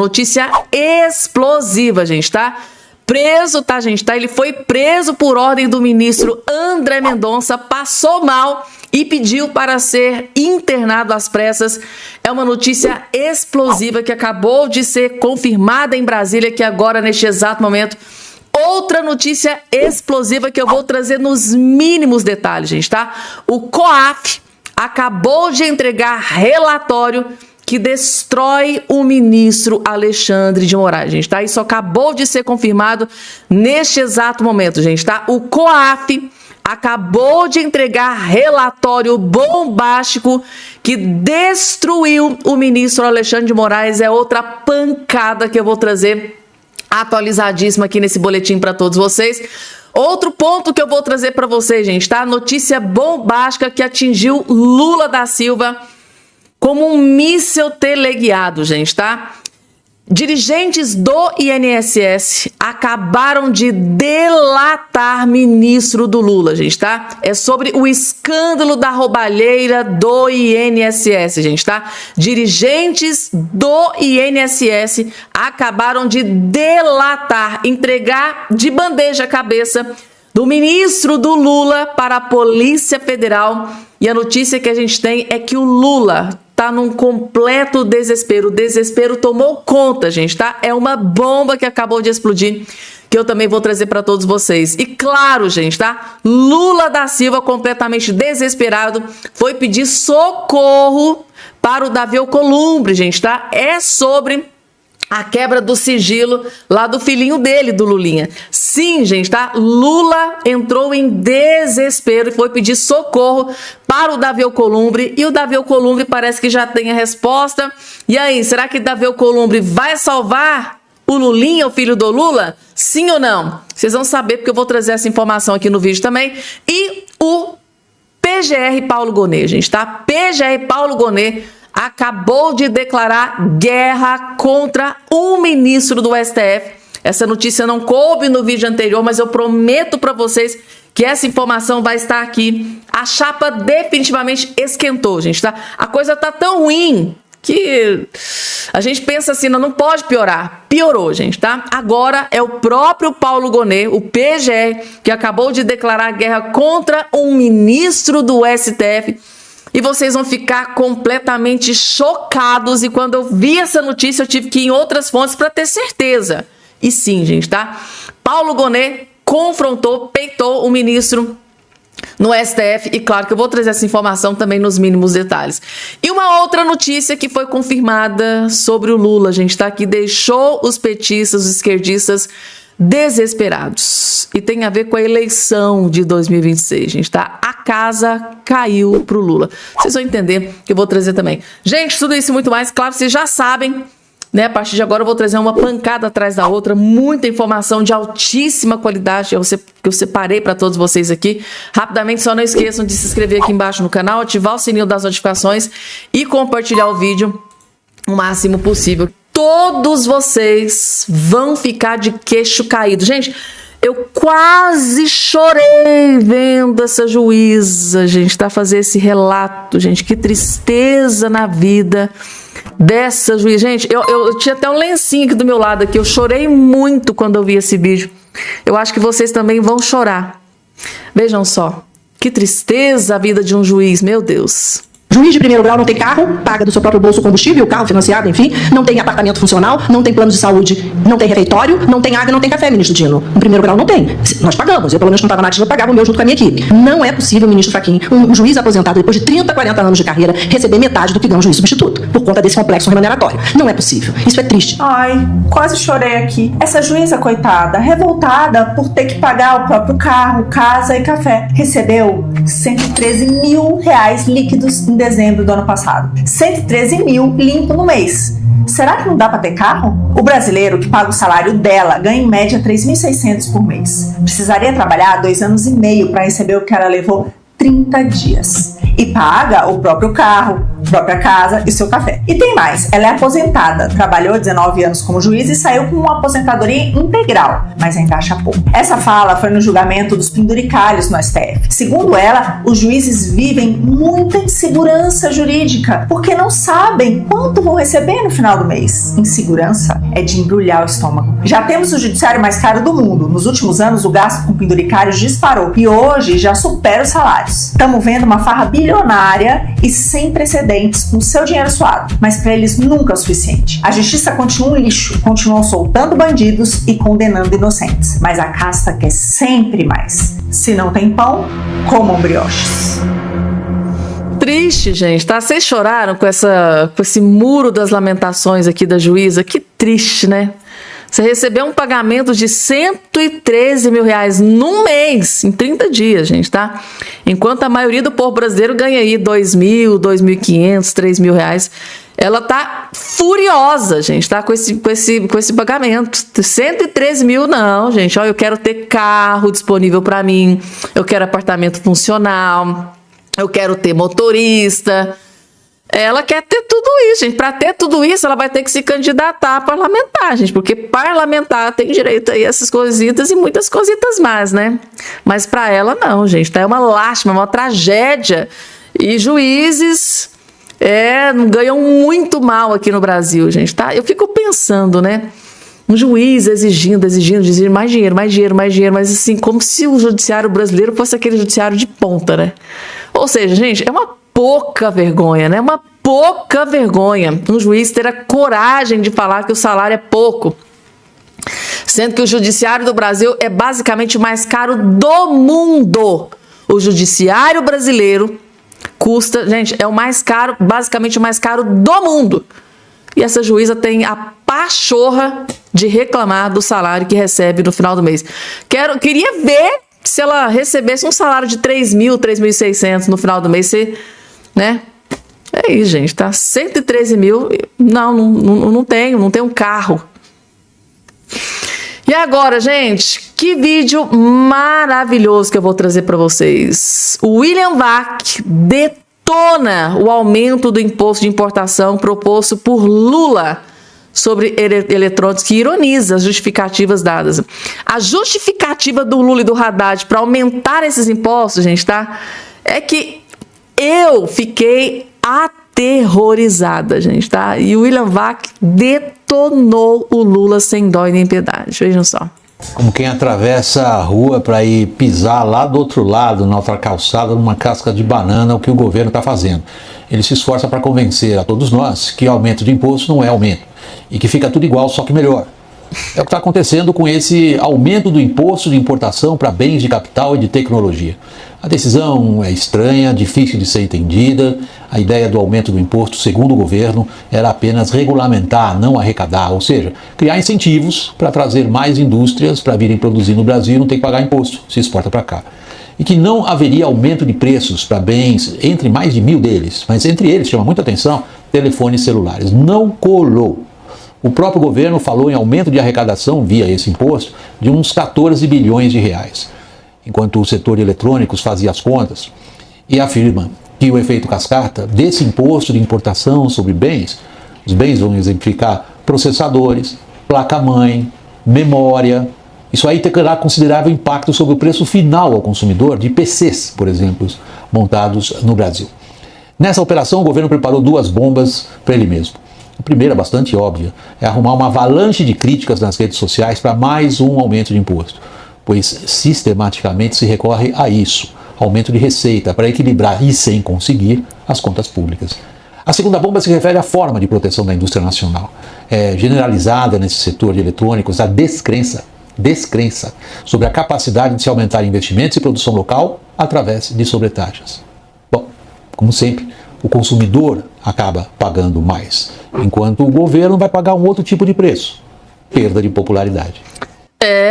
Notícia explosiva, gente, tá? Preso, tá, gente, tá? Ele foi preso por ordem do ministro André Mendonça, passou mal e pediu para ser internado às pressas. É uma notícia explosiva que acabou de ser confirmada em Brasília, que agora, neste exato momento, outra notícia explosiva que eu vou trazer nos mínimos detalhes, gente, tá? O COAF acabou de entregar relatório que destrói o ministro Alexandre de Moraes, gente, tá? Isso acabou de ser confirmado neste exato momento, gente, tá? O COAF acabou de entregar relatório bombástico que destruiu o ministro Alexandre de Moraes. É outra pancada que eu vou trazer atualizadíssima aqui nesse boletim para todos vocês. Outro ponto que eu vou trazer para vocês, gente, tá? Notícia bombástica que atingiu Lula da Silva como um míssil teleguiado, gente, tá? Dirigentes do INSS acabaram de delatar ministro do Lula, gente, tá? É sobre o escândalo da roubalheira do INSS, gente, tá? Dirigentes do INSS acabaram de delatar, entregar de bandeja a cabeça do ministro do Lula para a Polícia Federal. E a notícia que a gente tem é que o Lula tá num completo desespero. O desespero tomou conta, gente, tá? É uma bomba que acabou de explodir, que eu também vou trazer para todos vocês. E claro, gente, tá? Lula da Silva, completamente desesperado, foi pedir socorro para o Davi Alcolumbre, gente, tá? É sobre a quebra do sigilo lá do filhinho dele, do Lulinha. Sim, gente, tá? Lula entrou em desespero e foi pedir socorro para o Davi Alcolumbre. E o Davi Alcolumbre parece que já tem a resposta. E aí, será que Davi Alcolumbre vai salvar o Lulinha, o filho do Lula? Sim ou não? Vocês vão saber, porque eu vou trazer essa informação aqui no vídeo também. E o PGR Paulo Gonet, gente, tá? PGR Paulo Gonet acabou de declarar guerra contra um ministro do STF. Essa notícia não coube no vídeo anterior, mas eu prometo para vocês que essa informação vai estar aqui. A chapa definitivamente esquentou, gente, tá? A coisa tá tão ruim que a gente pensa assim, não pode piorar. Piorou, gente, tá? Agora é o próprio Paulo Gonet, o PGR, que acabou de declarar guerra contra um ministro do STF. E vocês vão ficar completamente chocados. E quando eu vi essa notícia, eu tive que ir em outras fontes para ter certeza. E sim, gente, tá? Paulo Gonet confrontou, peitou o ministro no STF. E claro que eu vou trazer essa informação também nos mínimos detalhes. E uma outra notícia que foi confirmada sobre o Lula, gente, tá? Que deixou os petistas, os esquerdistas desesperados. E tem a ver com a eleição de 2026, gente, tá? A casa caiu pro Lula. Vocês vão entender que eu vou trazer também. Gente, tudo isso e muito mais, claro, vocês já sabem, né? A partir de agora eu vou trazer uma pancada atrás da outra, muita informação de altíssima qualidade que eu separei para todos vocês aqui. Rapidamente, só não esqueçam de se inscrever aqui embaixo no canal, ativar o sininho das notificações e compartilhar o vídeo o máximo possível. Todos vocês vão ficar de queixo caído. Gente, eu quase chorei vendo essa juíza, gente, tá? Fazer esse relato, gente. Que tristeza na vida dessa juíza. Gente, eu tinha até um lencinho aqui do meu lado aqui. Eu chorei muito quando eu vi esse vídeo. Eu acho que vocês também vão chorar. Vejam só. Que tristeza a vida de um juiz, meu Deus. Juiz de primeiro grau não tem carro, paga do seu próprio bolso combustível, carro financiado, enfim, não tem apartamento funcional, não tem plano de saúde, não tem refeitório, não tem água, não tem café, ministro Dino. No primeiro grau não tem. Nós pagamos, eu pelo menos não estava na ativa, eu pagava o meu junto com a minha equipe. Não é possível, ministro Fachin, um juiz aposentado depois de 30, 40 anos de carreira, receber metade do que ganha um juiz substituto, por conta desse complexo remuneratório. Não é possível. Isso é triste. Ai, quase chorei aqui. Essa juíza, coitada, revoltada por ter que pagar o próprio carro, casa e café, recebeu R$113 mil líquidos em dezembro do ano passado. 113 mil limpo no mês. Será que não dá para ter carro? O brasileiro que paga o salário dela ganha em média 3.600 por mês. Precisaria trabalhar 2 anos e meio para receber o que ela levou 30 dias. E paga o próprio carro, própria casa e seu café. E tem mais, ela é aposentada, trabalhou 19 anos como juiz e saiu com uma aposentadoria integral, mas ainda acha pouco. Essa fala foi no julgamento dos penduricalhos no STF. Segundo ela, os juízes vivem muita insegurança jurídica, porque não sabem quanto vão receber no final do mês. Insegurança é de embrulhar o estômago. Já temos o judiciário mais caro do mundo. Nos últimos anos, o gasto com penduricários disparou e hoje já supera os salários. Estamos vendo uma farra bilionária e sem precedentes com seu dinheiro suado, mas para eles nunca é o suficiente. A justiça continua um lixo, continuam soltando bandidos e condenando inocentes, mas a casta quer sempre mais. Se não tem pão, comam brioches. Triste, gente, tá? Vocês choraram com esse muro das lamentações aqui da juíza? Que triste, né? Você recebeu um pagamento de R$113 mil num mês, em 30 dias, gente, tá? Enquanto a maioria do povo brasileiro ganha aí R$2.000, R$2.500, R$3.000. Ela tá furiosa, gente, tá? Com esse pagamento. 113 mil, não, gente. Ó, eu quero ter carro disponível para mim, eu quero apartamento funcional, eu quero ter motorista. Ela quer ter tudo isso, gente. Para ter tudo isso, ela vai ter que se candidatar a parlamentar, gente, porque parlamentar tem direito a essas cositas e muitas cositas mais, né? Mas para ela não, gente. Tá? É uma lástima, uma tragédia. E juízes ganham muito mal aqui no Brasil, gente, tá? Eu fico pensando, né? Um juiz exigindo mais dinheiro, mas assim, como se o judiciário brasileiro fosse aquele judiciário de ponta, né? Ou seja, gente, é uma pouca vergonha, né? Uma pouca vergonha um juiz ter a coragem de falar que o salário é pouco, sendo que o judiciário do Brasil é basicamente o mais caro do mundo. O judiciário brasileiro custa, gente, é o mais caro, basicamente o mais caro do mundo. E essa juíza tem a pachorra de reclamar do salário que recebe no final do mês. Queria ver se ela recebesse um salário de 3.000, 3.600 no final do mês, né? É isso, gente, tá? 113 mil, não tenho um carro. E agora, gente, que vídeo maravilhoso que eu vou trazer para vocês. O William Vac detona o aumento do imposto de importação proposto por Lula sobre eletrônicos, que ironiza as justificativas dadas. A justificativa do Lula e do Haddad para aumentar esses impostos, gente, tá? É que eu fiquei aterrorizada, gente, tá? E o William Vac detonou o Lula sem dó e nem piedade. Vejam só. Como quem atravessa a rua para ir pisar lá do outro lado, na outra calçada, numa casca de banana, o que o governo está fazendo. Ele se esforça para convencer a todos nós que aumento de imposto não é aumento e que fica tudo igual, só que melhor. É o que está acontecendo com esse aumento do imposto de importação para bens de capital e de tecnologia. A decisão é estranha, difícil de ser entendida. A ideia do aumento do imposto, segundo o governo, era apenas regulamentar, não arrecadar, ou seja, criar incentivos para trazer mais indústrias para virem produzir no Brasil e não ter que pagar imposto, se exporta para cá. E que não haveria aumento de preços para bens, entre mais de 1.000 deles, mas entre eles, chama muita atenção, telefones celulares. Não colou. O próprio governo falou em aumento de arrecadação via esse imposto de uns 14 bilhões de reais, enquanto o setor de eletrônicos fazia as contas e afirma que o efeito cascata desse imposto de importação sobre bens, os bens vão exemplificar processadores, placa-mãe, memória, isso aí terá considerável impacto sobre o preço final ao consumidor de PCs, por exemplo, montados no Brasil. Nessa operação, o governo preparou duas bombas para ele mesmo. A primeira, bastante óbvia, é arrumar uma avalanche de críticas nas redes sociais para mais um aumento de imposto, pois sistematicamente se recorre a isso, aumento de receita, para equilibrar e sem conseguir as contas públicas. A segunda bomba se refere à forma de proteção da indústria nacional. É generalizada nesse setor de eletrônicos a descrença sobre a capacidade de se aumentar investimentos e produção local através de sobretaxas. Bom, como sempre, o consumidor acaba pagando mais, enquanto o governo vai pagar um outro tipo de preço, perda de popularidade.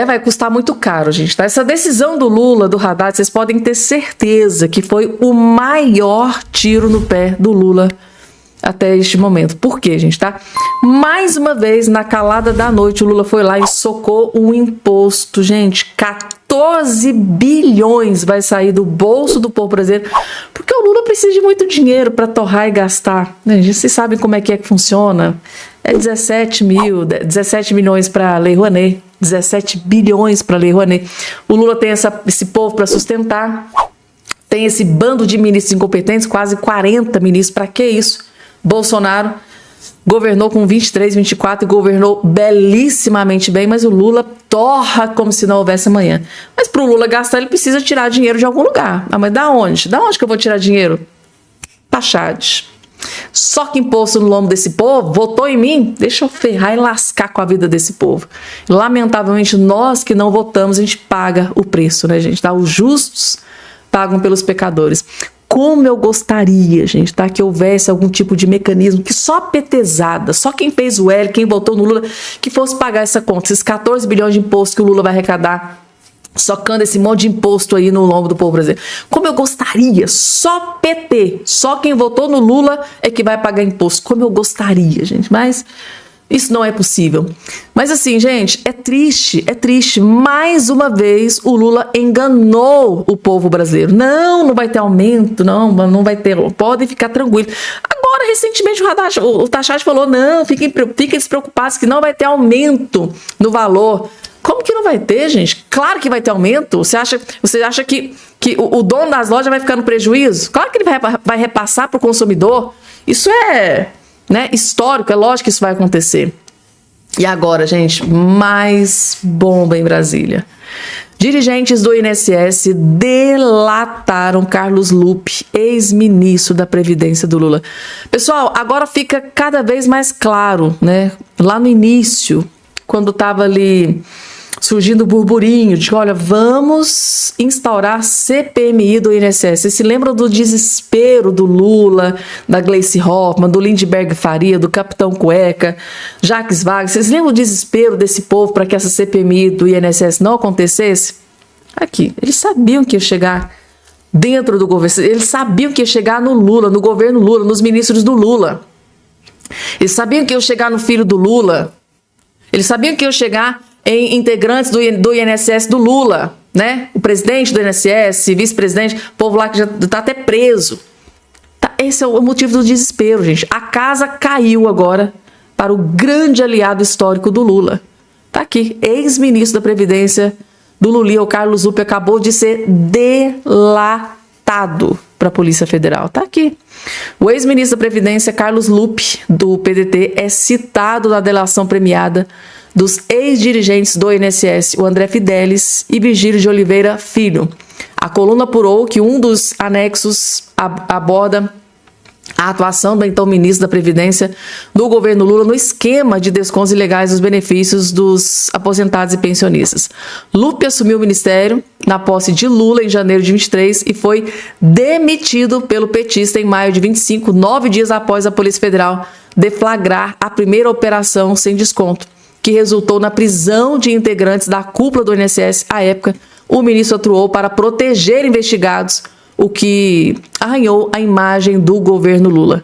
Vai custar muito caro, gente, tá? Essa decisão do Lula, do Haddad, vocês podem ter certeza que foi o maior tiro no pé do Lula até este momento. Por quê, gente, tá? Mais uma vez, na calada da noite, o Lula foi lá e socou um imposto, gente, 14 bilhões vai sair do bolso do povo brasileiro, porque o Lula precisa de muito dinheiro para torrar e gastar. Vocês sabem como é que funciona. É 17 milhões para a Lei Rouanet, 17 bilhões para a Lei Rouanet. O Lula tem esse povo para sustentar, tem esse bando de ministros incompetentes, quase 40 ministros. Para que isso? Bolsonaro governou com 23, 24 e governou belíssimamente bem, mas o Lula torra como se não houvesse amanhã. Mas para o Lula gastar, ele precisa tirar dinheiro de algum lugar. Ah, mas da onde? Da onde que eu vou tirar dinheiro? Pachade. Só que imposto no lombo desse povo, votou em mim, deixa eu ferrar e lascar com a vida desse povo. Lamentavelmente, nós que não votamos, a gente paga o preço, né, gente? Tá? Os justos pagam pelos pecadores. Como eu gostaria, gente, tá, que houvesse algum tipo de mecanismo que só petezada, só quem fez o L, quem votou no Lula, que fosse pagar essa conta, esses 14 bilhões de imposto que o Lula vai arrecadar, socando esse monte de imposto aí no lombo do povo brasileiro. Como eu gostaria, só PT, só quem votou no Lula é que vai pagar imposto. Como eu gostaria, gente, mas isso não é possível. Mas assim, gente, é triste. Mais uma vez o Lula enganou o povo brasileiro. Não vai ter aumento, não vai ter, podem ficar tranquilos. Agora, recentemente, o Tachad falou, não, fiquem despreocupados que não vai ter aumento no valor. Como que não vai ter, gente? Claro que vai ter aumento. Você acha que o dono das lojas vai ficar no prejuízo? Claro que ele vai repassar para o consumidor. Isso é, né, histórico, é lógico que isso vai acontecer. E agora, gente, mais bomba em Brasília. Dirigentes do INSS delataram Carlos Lupe, ex-ministro da Previdência do Lula. Pessoal, agora fica cada vez mais claro, né? Lá no início, quando estava ali surgindo o burburinho de, olha, vamos instaurar CPMI do INSS. Vocês se lembram do desespero do Lula, da Gleice Hoffmann, do Lindbergh Faria, do Capitão Cueca, Jacques Wagner? Vocês lembram o desespero desse povo para que essa CPMI do INSS não acontecesse? Aqui, eles sabiam que ia chegar dentro do governo, eles sabiam que ia chegar no Lula, no governo Lula, nos ministros do Lula. Eles sabiam que ia chegar no filho do Lula. Eles sabiam que ia chegar em integrantes do INSS do Lula, né? O presidente do INSS, vice-presidente, o povo lá que já está até preso. Tá, esse é o motivo do desespero, gente. A casa caiu agora para o grande aliado histórico do Lula. Tá aqui, ex-ministro da Previdência do Lula, o Carlos Lupe, acabou de ser delatado para a Polícia Federal. Tá aqui. O ex-ministro da Previdência, Carlos Lupe, do PDT, é citado na delação premiada dos ex-dirigentes do INSS, o André Fidelis e Virgílio de Oliveira Filho. A coluna apurou que um dos anexos aborda a atuação do então ministro da Previdência do governo Lula no esquema de descontos ilegais dos benefícios dos aposentados e pensionistas. Lupe assumiu o ministério na posse de Lula em janeiro de 23 e foi demitido pelo petista em maio de 25, 9 dias após a Polícia Federal deflagrar a primeira operação sem desconto, que resultou na prisão de integrantes da cúpula do INSS. À época, o ministro atuou para proteger investigados, o que arranhou a imagem do governo Lula.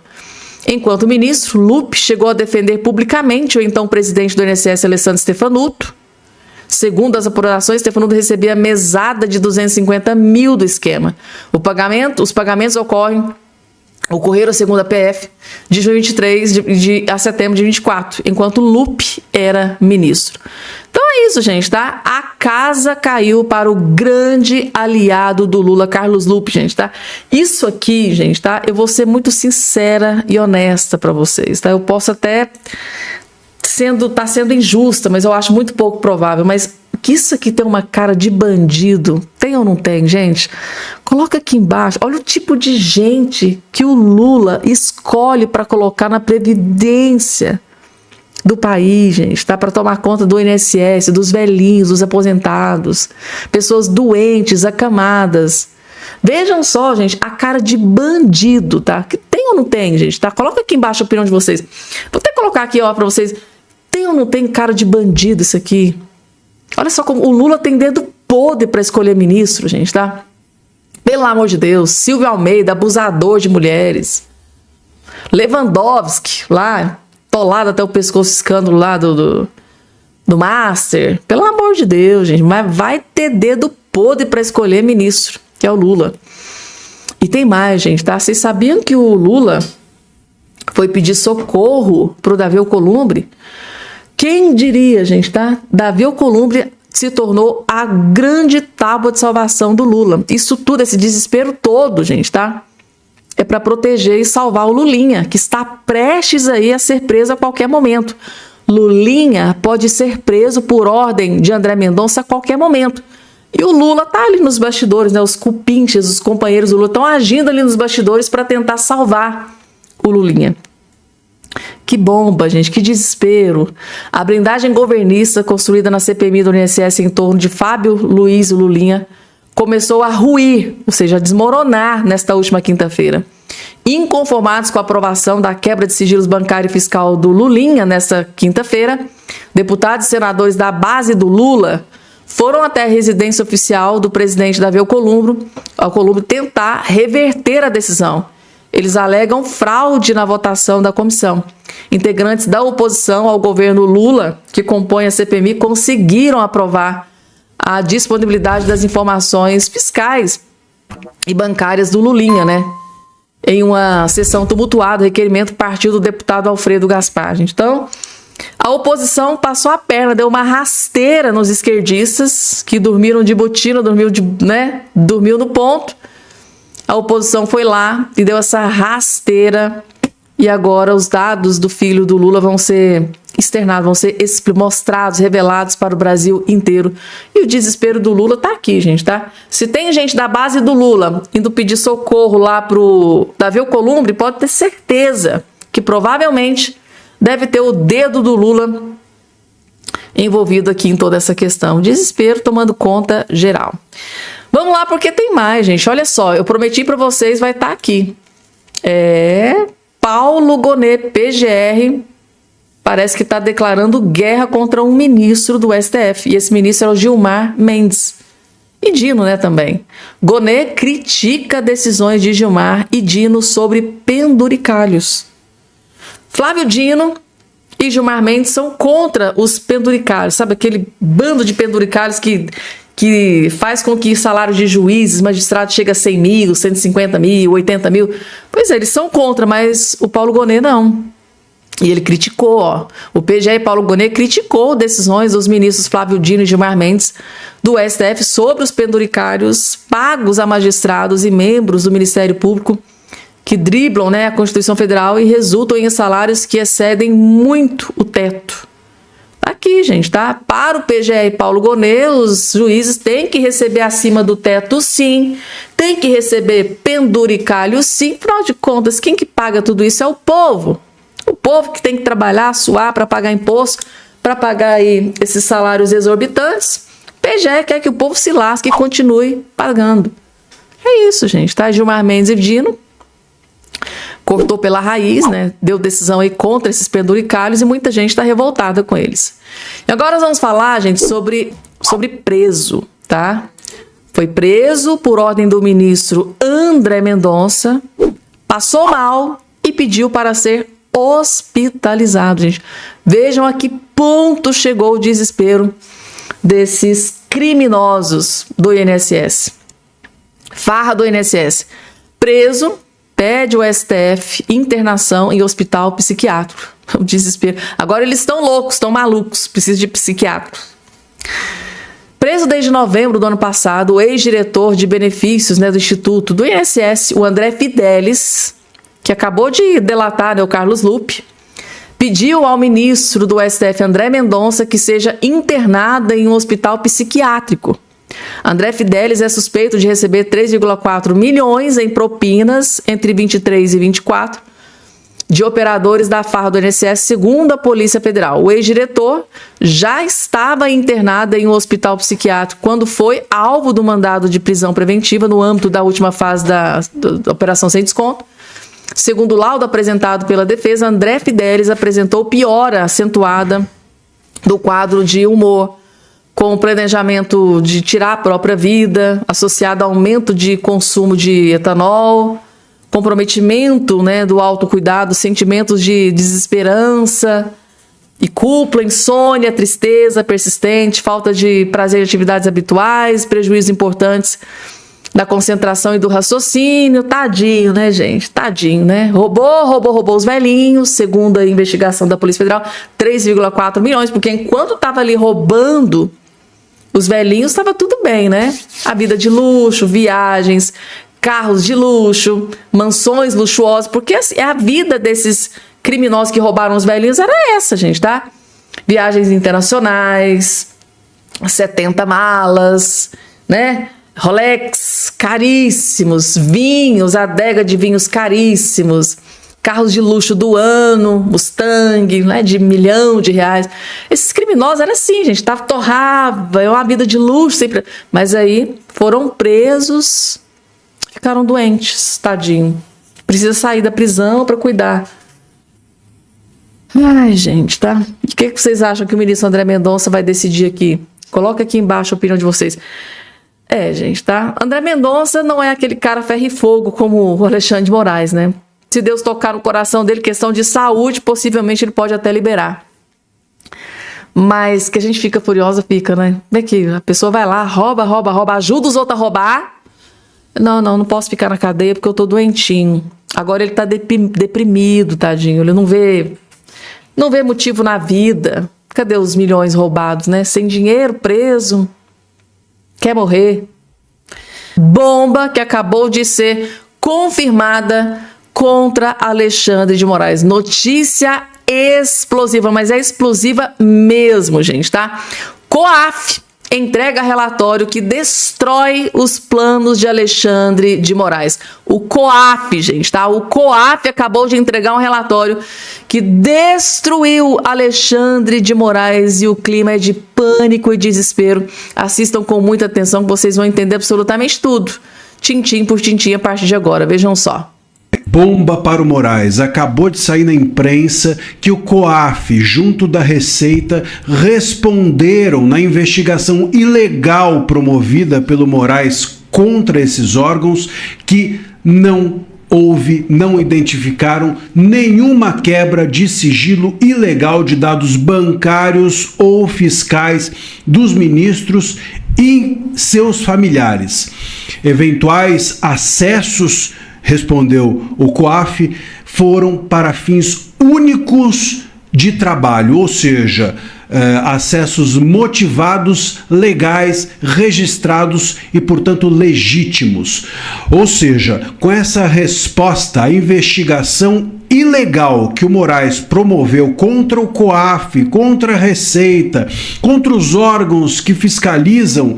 Enquanto ministro, Lupe chegou a defender publicamente o então presidente do INSS, Alessandro Stefanuto. Segundo as apurações, Stefanuto recebia mesada de 250 mil do esquema. Os pagamentos ocorreram, segundo a PF, de junho de 23 a setembro de 24, enquanto Lupe era ministro. Então é isso, gente, tá? A casa caiu para o grande aliado do Lula, Carlos Lupe, gente, tá? Isso aqui, gente, tá? Eu vou ser muito sincera e honesta para vocês, tá? Eu posso até tá sendo injusta, mas eu acho muito pouco provável, mas que isso aqui tem uma cara de bandido, tem ou não tem, gente? Coloca aqui embaixo, olha o tipo de gente que o Lula escolhe para colocar na Previdência do país, gente, tá? Para tomar conta do INSS, dos velhinhos, dos aposentados, pessoas doentes, acamadas. Vejam só, gente, a cara de bandido, tá? Que tem ou não tem, gente, tá? Coloca aqui embaixo a opinião de vocês. Vou até colocar aqui, ó, para vocês. Tem ou não tem cara de bandido isso aqui? Olha só como o Lula tem dedo podre para escolher ministro, gente, tá? Pelo amor de Deus. Silvio Almeida, abusador de mulheres. Lewandowski, lá, tolado até o pescoço, escândalo lá do Master. Pelo amor de Deus, gente. Mas vai ter dedo podre para escolher ministro, que é o Lula. E tem mais, gente, tá? Vocês sabiam que o Lula foi pedir socorro pro Davi Alcolumbre? Quem diria, gente, tá? Davi Alcolumbre se tornou a grande tábua de salvação do Lula. Isso tudo, esse desespero todo, gente, tá? É para proteger e salvar o Lulinha, que está prestes aí a ser preso a qualquer momento. Lulinha pode ser preso por ordem de André Mendonça a qualquer momento. E o Lula tá ali nos bastidores, né? Os cupinches, os companheiros do Lula estão agindo ali nos bastidores para tentar salvar o Lulinha. Que bomba, gente, que desespero. A blindagem governista construída na CPMI do INSS em torno de Fábio Luiz Lulinha começou a ruir, ou seja, a desmoronar nesta última quinta-feira. Inconformados com a aprovação da quebra de sigilos bancário e fiscal do Lulinha nesta quinta-feira, deputados e senadores da base do Lula foram até a residência oficial do presidente Davi Alcolumbre tentar reverter a decisão. Eles alegam fraude na votação da comissão. Integrantes da oposição ao governo Lula, que compõem a CPMI, conseguiram aprovar a disponibilidade das informações fiscais e bancárias do Lulinha, né? Em uma sessão tumultuada, o requerimento partiu do deputado Alfredo Gaspar. Gente. Então, a oposição passou a perna, deu uma rasteira nos esquerdistas, que dormiram de botina, dormiu no ponto. A oposição foi lá e deu essa rasteira, e agora os dados do filho do Lula vão ser externados, vão ser mostrados, revelados para o Brasil inteiro. E o desespero do Lula tá aqui, gente, tá? Se tem gente da base do Lula indo pedir socorro lá pro Davi Alcolumbre, pode ter certeza que provavelmente deve ter o dedo do Lula envolvido aqui em toda essa questão. Desespero tomando conta geral. Vamos lá, porque tem mais, gente. Olha só, eu prometi para vocês, vai estar aqui. Paulo Gonet, PGR, parece que está declarando guerra contra um ministro do STF. E esse ministro é o Gilmar Mendes. E Dino, né, também. Gonet critica decisões de Gilmar e Dino sobre penduricalhos. Flávio Dino e Gilmar Mendes são contra os penduricalhos. Sabe aquele bando de penduricalhos que faz com que o salário de juízes, magistrados chegue a 100 mil, 150 mil, 80 mil. Pois é, eles são contra, mas o Paulo Gonet não. E ele criticou, ó. O PGR Paulo Gonet criticou decisões dos ministros Flávio Dino e Gilmar Mendes do STF sobre os penduricários pagos a magistrados e membros do Ministério Público que driblam, né, a Constituição Federal e resultam em salários que excedem muito o teto. Aqui, gente, tá? Para o PGR Paulo Gonet, os juízes têm que receber acima do teto, sim. Tem que receber penduricalho, sim. Afinal de contas, quem que paga tudo isso é o povo. O povo que tem que trabalhar, suar para pagar imposto, para pagar aí esses salários exorbitantes. O PGR quer que o povo se lasque e continue pagando. É isso, gente, tá? Gilmar Mendes e Dino cortou pela raiz, né? Deu decisão aí contra esses penduricalhos e muita gente está revoltada com eles. E agora nós vamos falar, gente, sobre preso, tá? Foi preso por ordem do ministro André Mendonça, passou mal e pediu para ser hospitalizado, gente. Vejam a que ponto chegou o desespero desses criminosos do INSS. Farra do INSS. Preso, pede o STF internação em hospital psiquiátrico. O desespero. Agora eles estão loucos, estão malucos, precisam de psiquiatra. Preso desde novembro do ano passado, o ex-diretor de benefícios, né, do Instituto do INSS, o André Fidelis, que acabou de delatar, né, o Carlos Lupe, pediu ao ministro do STF, André Mendonça, que seja internado em um hospital psiquiátrico. André Fidelis é suspeito de receber 3,4 milhões em propinas entre 23 e 24 de operadores da farra do INSS, segundo a Polícia Federal. O ex-diretor já estava internado em um hospital psiquiátrico quando foi alvo do mandado de prisão preventiva no âmbito da última fase da Operação Sem Desconto. Segundo o laudo apresentado pela defesa, André Fidelis apresentou piora acentuada do quadro de humor, com o planejamento de tirar a própria vida, associado a aumento de consumo de etanol, comprometimento, né, do autocuidado, sentimentos de desesperança, e culpa, insônia, tristeza persistente, falta de prazer em atividades habituais, prejuízos importantes da concentração e do raciocínio. Tadinho, né, gente? Tadinho, né? Roubou os velhinhos, segundo a investigação da Polícia Federal, 3,4 milhões, porque enquanto estava ali roubando os velhinhos, estava tudo bem, né? A vida de luxo, viagens, carros de luxo, mansões luxuosas, porque assim, a vida desses criminosos que roubaram os velhinhos era essa, gente, tá? Viagens internacionais, 70 malas, né? Rolex caríssimos, vinhos, adega de vinhos caríssimos, carros de luxo do ano, Mustang, né, de R$ 1 milhão. Esses criminosos eram assim, gente, torrava, é uma vida de luxo sempre. Mas aí foram presos, ficaram doentes, tadinho. Precisa sair da prisão para cuidar. Ai, gente, tá? O que vocês acham que o ministro André Mendonça vai decidir aqui? Coloca aqui embaixo a opinião de vocês. Gente, tá? André Mendonça não é aquele cara ferro e fogo como o Alexandre de Moraes, né? Se Deus tocar no coração dele, questão de saúde, possivelmente ele pode até liberar. Mas que a gente fica furiosa, fica, né? Como é que a pessoa vai lá, rouba, ajuda os outros a roubar? Não posso ficar na cadeia porque eu tô doentinho. Agora ele tá deprimido, tadinho. Ele não vê motivo na vida. Cadê os milhões roubados, né? Sem dinheiro, preso. Quer morrer. Bomba que acabou de ser confirmada contra Alexandre de Moraes. Notícia explosiva, mas é explosiva mesmo, gente, tá? COAF entrega relatório que destrói os planos de Alexandre de Moraes. O COAF, gente, tá? O COAF acabou de entregar um relatório que destruiu Alexandre de Moraes e o clima é de pânico e desespero. Assistam com muita atenção que vocês vão entender absolutamente tudo. Tintim por tintim a partir de agora. Vejam só. Bomba para o Moraes. Acabou de sair na imprensa que o COAF, junto da Receita, responderam na investigação ilegal promovida pelo Moraes contra esses órgãos que não identificaram nenhuma quebra de sigilo ilegal de dados bancários ou fiscais dos ministros e seus familiares. Eventuais acessos, respondeu o COAF, foram para fins únicos de trabalho, ou seja, acessos motivados, legais, registrados e, portanto, legítimos. Ou seja, com essa resposta à investigação ilegal que o Moraes promoveu contra o COAF, contra a Receita, contra os órgãos que fiscalizam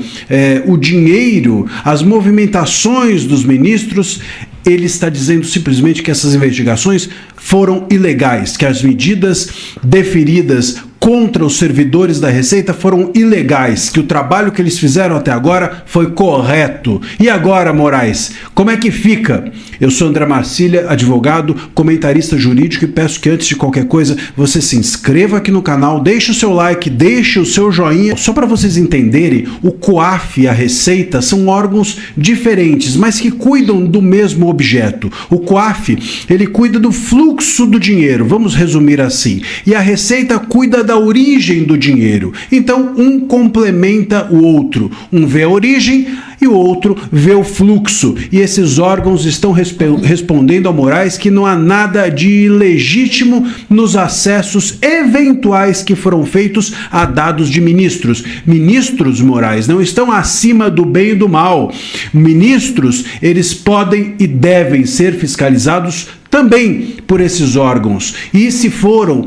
o dinheiro, as movimentações dos ministros, ele está dizendo simplesmente que essas investigações foram ilegais, que as medidas deferidas contra os servidores da Receita foram ilegais, que o trabalho que eles fizeram até agora foi correto. E agora, Moraes, como é que fica? Eu sou André Marcília, advogado, comentarista jurídico, e peço que antes de qualquer coisa você se inscreva aqui no canal, deixe o seu like, deixe o seu joinha. Só para vocês entenderem, o COAF e a Receita são órgãos diferentes, mas que cuidam do mesmo objeto. O COAF, ele cuida do fluxo do dinheiro, vamos resumir assim, e a Receita cuida da origem do dinheiro. Então, um complementa o outro. Um vê a origem e o outro vê o fluxo. E esses órgãos estão respondendo ao Moraes que não há nada de ilegítimo nos acessos eventuais que foram feitos a dados de ministros. Ministros, Moraes, não estão acima do bem e do mal. Ministros, eles podem e devem ser fiscalizados também por esses órgãos. E se foram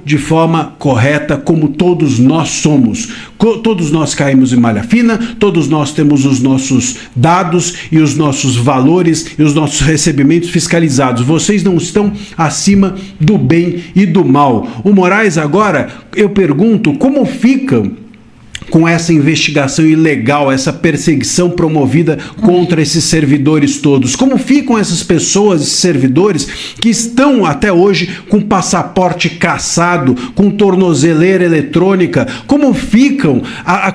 de forma correta, como todos nós somos. Todos nós caímos em malha fina, todos nós temos os nossos dados e os nossos valores e os nossos recebimentos fiscalizados. Vocês não estão acima do bem e do mal. O Moraes agora, eu pergunto, como fica com essa investigação ilegal, essa perseguição promovida contra esses servidores todos? Como ficam essas pessoas, esses servidores que estão até hoje com passaporte cassado, com tornozeleira eletrônica? Como ficam?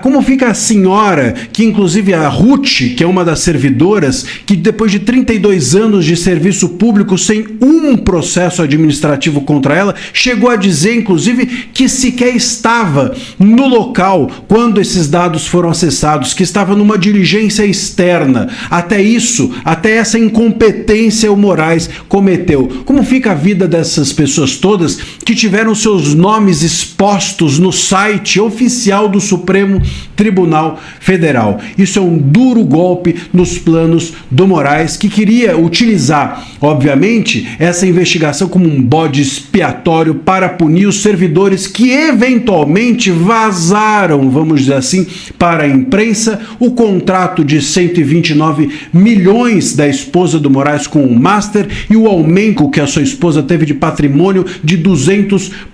Como fica a senhora, que inclusive a Ruth, que é uma das servidoras, que depois de 32 anos de serviço público sem um processo administrativo contra ela, chegou a dizer inclusive que sequer estava no local quando esses dados foram acessados, que estava numa diligência externa. Até isso, até essa incompetência o Moraes cometeu. Como fica a vida dessas pessoas todas que tiveram seus nomes expostos no site oficial do Supremo Tribunal Federal? Isso é um duro golpe nos planos do Moraes, que queria utilizar, obviamente, essa investigação como um bode expiatório para punir os servidores que eventualmente vazaram, vamos dizer assim, para a imprensa o contrato de 129 milhões da esposa do Moraes com o Master e o aumento que a sua esposa teve de patrimônio de 200%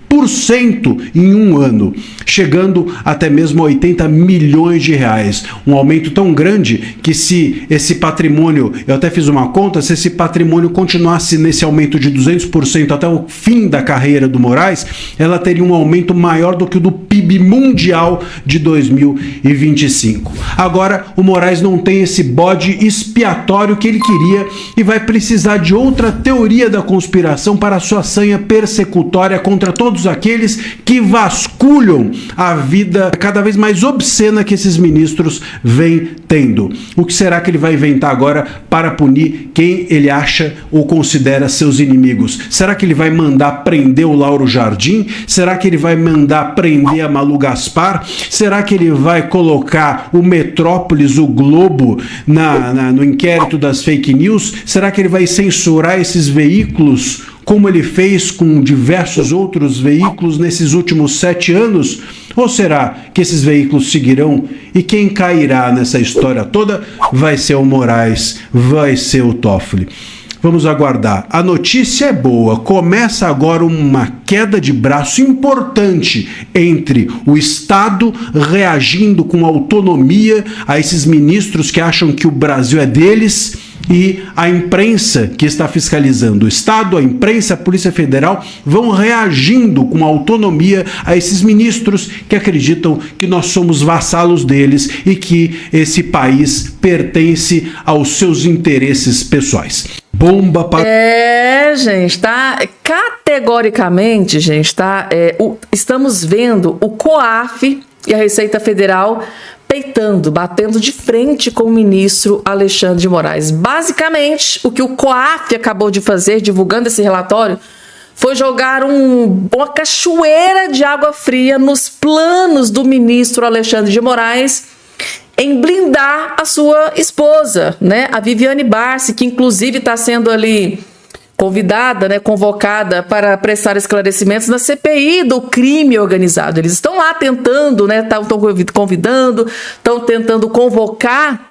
em um ano, chegando até mesmo a 80 milhões de reais. Um aumento tão grande que, se esse patrimônio, eu até fiz uma conta, se esse patrimônio continuasse nesse aumento de 200% até o fim da carreira do Moraes, ela teria um aumento maior do que o do PIB mundial de 2025. Agora, o Moraes não tem esse bode expiatório que ele queria e vai precisar de outra teoria da conspiração para a sua sanha persecutória contra todos aqueles que vasculham a vida cada vez mais obscena que esses ministros vêm tendo. O que será que ele vai inventar agora para punir quem ele acha ou considera seus inimigos? Será que ele vai mandar prender o Lauro Jardim? Será que ele vai mandar prender a Malu Gaspar? Será que ele vai colocar o Metrópolis, o Globo, no inquérito das fake news? Será que ele vai censurar esses veículos, como ele fez com diversos outros veículos nesses últimos 7 anos? Ou será que esses veículos seguirão e quem cairá nessa história toda vai ser o Moraes, vai ser o Toffoli? Vamos aguardar. A notícia é boa. Começa agora uma queda de braço importante entre o Estado reagindo com autonomia a esses ministros que acham que o Brasil é deles, e a imprensa que está fiscalizando. O Estado, a imprensa, a Polícia Federal vão reagindo com autonomia a esses ministros que acreditam que nós somos vassalos deles e que esse país pertence aos seus interesses pessoais. Bomba para... gente, tá? Categoricamente, gente, tá? Estamos vendo o COAF e a Receita Federal peitando, batendo de frente com o ministro Alexandre de Moraes. Basicamente, o que o COAF acabou de fazer, divulgando esse relatório, foi jogar uma cachoeira de água fria nos planos do ministro Alexandre de Moraes em blindar a sua esposa, né, a Viviane Barsi, que inclusive está sendo ali convidada, né, convocada para prestar esclarecimentos na CPI do crime organizado. Eles estão lá tentando, né, estão convidando, estão tentando convocar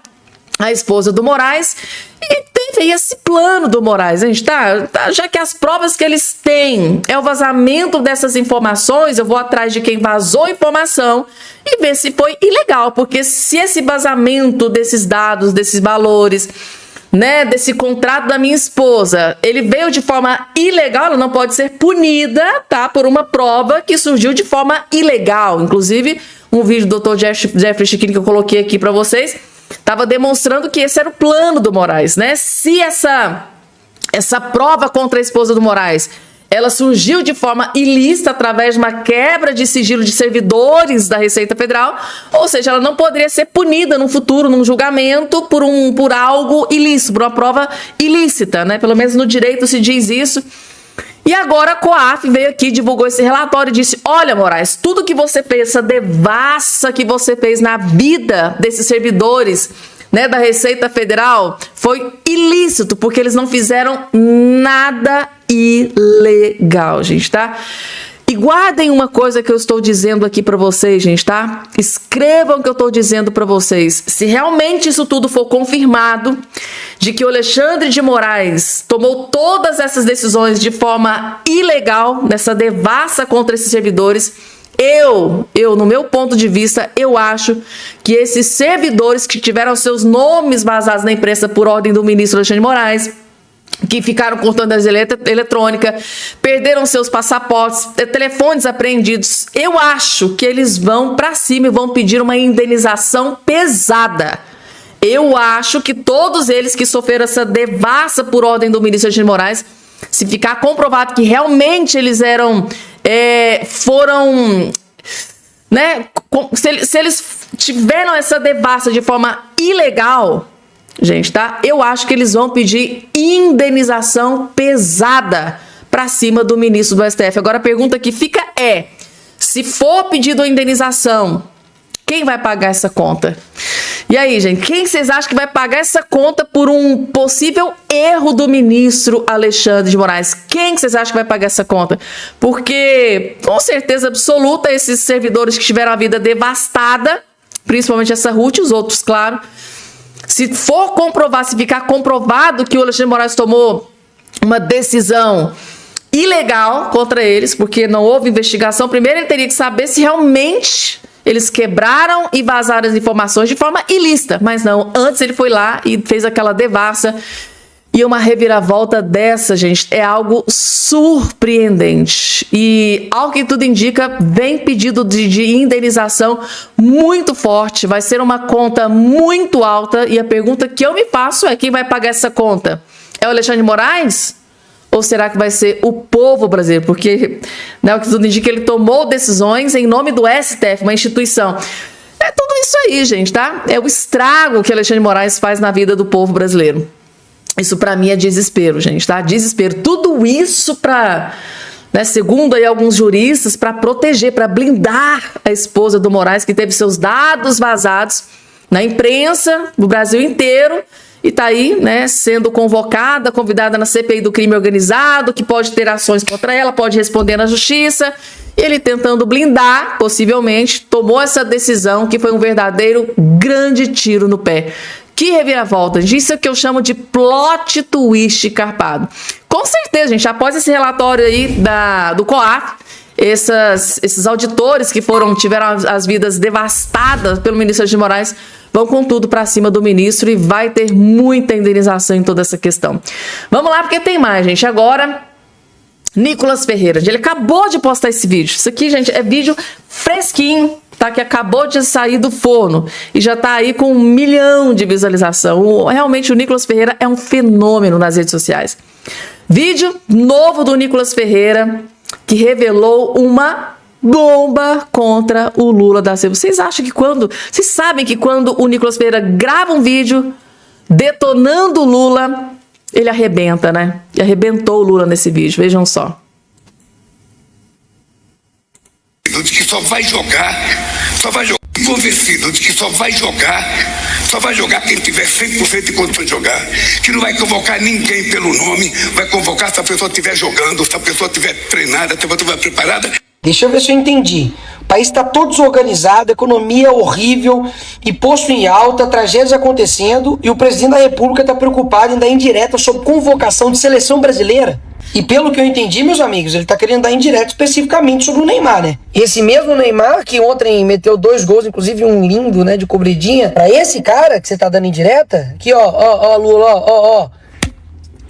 a esposa do Moraes, e teve esse plano do Moraes, gente, tá? Já que as provas que eles têm é o vazamento dessas informações, eu vou atrás de quem vazou a informação e ver se foi ilegal, porque se esse vazamento desses dados, desses valores, né, desse contrato da minha esposa, ele veio de forma ilegal, ela não pode ser punida, tá, por uma prova que surgiu de forma ilegal. Inclusive, um vídeo do Dr. Jeffrey Chiquini que eu coloquei aqui para vocês, estava demonstrando que esse era o plano do Moraes, né? Se essa prova contra a esposa do Moraes, ela surgiu de forma ilícita através de uma quebra de sigilo de servidores da Receita Federal, ou seja, ela não poderia ser punida no futuro, num julgamento, por algo ilícito, por uma prova ilícita, né? Pelo menos no direito se diz isso. E agora a COAF veio aqui, divulgou esse relatório e disse: olha, Moraes, tudo que você fez, essa devassa que você fez na vida desses servidores, né, da Receita Federal, foi ilícito, porque eles não fizeram nada ilegal, gente, tá? E guardem uma coisa que eu estou dizendo aqui para vocês, gente, tá? Escrevam o que eu estou dizendo para vocês. Se realmente isso tudo for confirmado, de que o Alexandre de Moraes tomou todas essas decisões de forma ilegal, nessa devassa contra esses servidores, no meu ponto de vista, eu acho que esses servidores que tiveram seus nomes vazados na imprensa por ordem do ministro Alexandre de Moraes, que ficaram cortando a eletrônica, perderam seus passaportes, telefones apreendidos, eu acho que eles vão para cima e vão pedir uma indenização pesada. Eu acho que todos eles que sofreram essa devassa por ordem do ministro Alexandre de Moraes, se ficar comprovado que realmente eles foram, né, se eles tiveram essa devassa de forma ilegal, gente, tá? Eu acho que eles vão pedir indenização pesada para cima do ministro do STF. Agora a pergunta que fica é, se for pedido a indenização, quem vai pagar essa conta? E aí, gente, quem vocês acham que vai pagar essa conta por um possível erro do ministro Alexandre de Moraes? Quem vocês acham que vai pagar essa conta? Porque, com certeza absoluta, esses servidores que tiveram a vida devastada, principalmente essa Ruth e os outros, claro, se ficar comprovado que o Alexandre de Moraes tomou uma decisão ilegal contra eles, porque não houve investigação, primeiro ele teria que saber se realmente eles quebraram e vazaram as informações de forma ilícita, mas não, antes ele foi lá e fez aquela devassa. E uma reviravolta dessa, gente, é algo surpreendente. E, ao que tudo indica, vem pedido de indenização muito forte. Vai ser uma conta muito alta. E a pergunta que eu me faço é, quem vai pagar essa conta? É o Alexandre de Moraes? Ou será que vai ser o povo brasileiro? Porque, né, o que tudo indica, ele tomou decisões em nome do STF, uma instituição. É tudo isso aí, gente, tá? É o estrago que Alexandre de Moraes faz na vida do povo brasileiro. Isso pra mim é desespero, gente, tá? Desespero. Tudo isso pra, né, segundo aí alguns juristas, pra proteger, pra blindar a esposa do Moraes, que teve seus dados vazados na imprensa do Brasil inteiro e tá aí, né, sendo convidada na CPI do crime organizado, que pode ter ações contra ela, pode responder na justiça. Ele tentando blindar, possivelmente, tomou essa decisão que foi um verdadeiro grande tiro no pé. Que reviravolta, gente. Isso é o que eu chamo de plot twist carpado. Com certeza, gente, após esse relatório aí do COAF, esses auditores que tiveram as vidas devastadas pelo ministro de Moraes vão com tudo para cima do ministro e vai ter muita indenização em toda essa questão. Vamos lá, porque tem mais, gente. Agora, Nicolas Ferreira. Ele acabou de postar esse vídeo. Isso aqui, gente, é vídeo fresquinho, tá? Que acabou de sair do forno e já tá aí com 1 milhão de visualização. Realmente, o Nicolas Ferreira é um fenômeno nas redes sociais. Vídeo novo do Nicolas Ferreira, que revelou uma bomba contra o Lula da Silva. Vocês sabem que quando o Nicolas Ferreira grava um vídeo detonando o Lula, ele arrebenta, né? E arrebentou o Lula nesse vídeo, vejam só. De que só vai jogar, convencido de que só vai jogar quem tiver 100% de condições de jogar, que não vai convocar ninguém pelo nome, vai convocar se a pessoa estiver jogando, se a pessoa estiver treinada, se a pessoa estiver preparada. Deixa eu ver se eu entendi. O país está todo desorganizado, economia horrível, imposto em alta, tragédias acontecendo, e o presidente da República está preocupado em dar indireta sobre convocação de seleção brasileira. E pelo que eu entendi, meus amigos, ele tá querendo dar indireta especificamente sobre o Neymar, né? Esse mesmo Neymar, que ontem meteu 2 gols, inclusive um lindo, né, de cobridinha, pra esse cara que você tá dando indireta, aqui ó, Lula,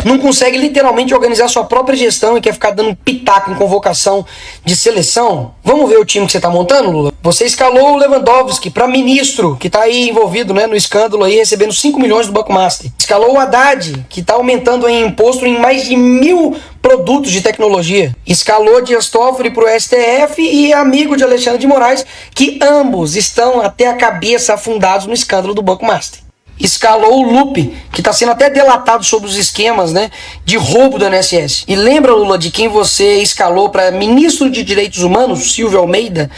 não consegue literalmente organizar sua própria gestão e quer ficar dando pitaco em convocação de seleção. Vamos ver o time que você tá montando, Lula? Você escalou o Lewandowski para ministro, que tá aí envolvido, né, no escândalo aí, recebendo 5 milhões do Banco Master. Escalou o Haddad, que tá aumentando aí imposto em mais de 1.000 produtos de tecnologia. Escalou Dias Toffoli pro STF e amigo de Alexandre de Moraes, que ambos estão até a cabeça afundados no escândalo do Banco Master. Escalou o Lupe, que está sendo até delatado sobre os esquemas, né, de roubo do INSS. E lembra, Lula, de quem você escalou para ministro de Direitos Humanos, Silvio Almeida,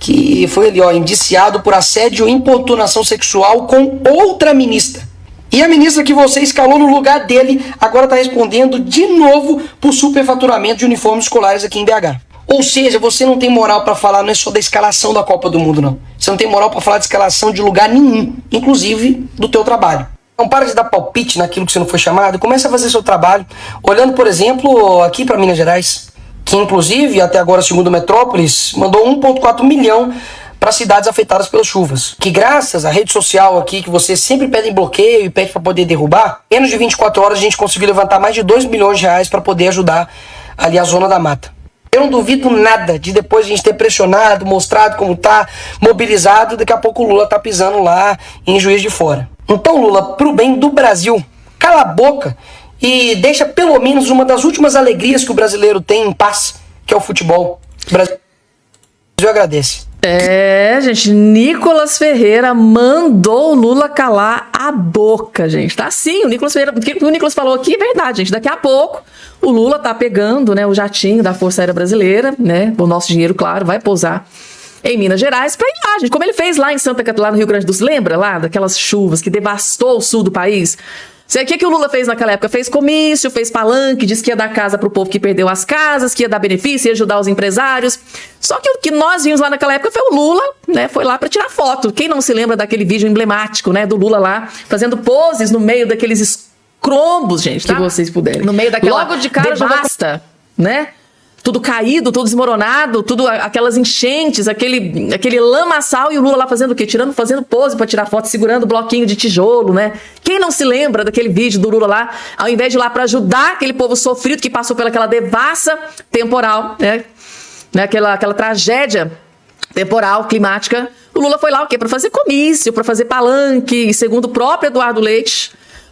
que foi ali, indiciado por assédio e importunação sexual com outra ministra. E a ministra que você escalou no lugar dele agora está respondendo de novo por superfaturamento de uniformes escolares aqui em BH. Ou seja, você não tem moral para falar, não é só da escalação da Copa do Mundo, não. Você não tem moral para falar de escalação de lugar nenhum, inclusive do teu trabalho. Então para de dar palpite naquilo que você não foi chamado e começa a fazer seu trabalho, olhando, por exemplo, aqui para Minas Gerais. que inclusive, até agora, segundo o Metrópolis, mandou 1,4 milhão para cidades afetadas pelas chuvas. Que graças à rede social aqui, que vocês sempre pedem bloqueio e pedem para poder derrubar, menos de 24 horas a gente conseguiu levantar mais de 2 milhões de reais para poder ajudar ali a zona da mata. Eu não duvido nada de depois a gente ter pressionado, mostrado como tá, mobilizado, daqui a pouco o Lula tá pisando lá em Juiz de Fora. Então, Lula, pro bem do Brasil, cala a boca e deixa pelo menos uma das últimas alegrias que o brasileiro tem em paz, que é o futebol. O Brasil agradece. Gente, Nicolas Ferreira mandou o Lula calar a boca, gente, tá? Sim, o Nicolas Ferreira, o que o Nicolas falou aqui é verdade, gente. Daqui a pouco o Lula tá pegando, né, o jatinho da Força Aérea Brasileira, né, o nosso dinheiro, claro, vai pousar em Minas Gerais pra ir lá, gente, como ele fez lá em Santa Catarina, lá no Rio Grande do Sul, lembra lá daquelas chuvas que devastou o sul do país? O que o Lula fez naquela época? Fez comício, fez palanque, disse que ia dar casa pro povo que perdeu as casas, que ia dar benefício, ia ajudar os empresários. Só que o que nós vimos lá naquela época foi o Lula, né? Foi lá para tirar foto. Quem não se lembra daquele vídeo emblemático, né? Do Lula lá, fazendo poses no meio daqueles escrombos, gente, tá? Que vocês puderem. No meio daquela logo de cara devasta, né? Tudo caído, tudo desmoronado, tudo aquelas enchentes, aquele lamaçal, e o Lula lá fazendo o quê? Fazendo pose pra tirar foto, segurando bloquinho de tijolo, né? Quem não se lembra daquele vídeo do Lula lá, ao invés de ir lá pra ajudar aquele povo sofrido que passou pelaquela devassa temporal, né? Aquela tragédia temporal, climática, o Lula foi lá o quê? Pra fazer comício, pra fazer palanque, e segundo o próprio Eduardo Leite,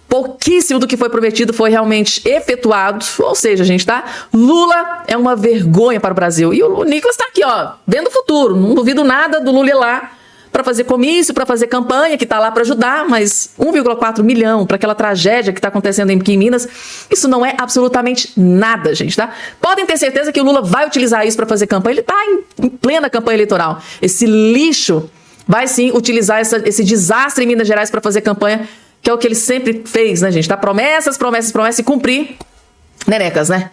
pouquíssimo do que foi prometido foi realmente efetuado. Ou seja, gente, tá? Lula é uma vergonha para o Brasil. E o Nicolas tá aqui, ó, vendo o futuro. Não duvido nada do Lula ir lá para fazer comício, para fazer campanha, que tá lá para ajudar, mas 1,4 milhão para aquela tragédia que tá acontecendo aqui em Minas, isso não é absolutamente nada, gente, tá? Podem ter certeza que o Lula vai utilizar isso para fazer campanha. Ele tá em plena campanha eleitoral. Esse lixo vai sim utilizar esse desastre em Minas Gerais para fazer campanha, que é o que ele sempre fez, né, gente? Tá? Promessas, promessas, promessas e cumprir. Nerecas, né?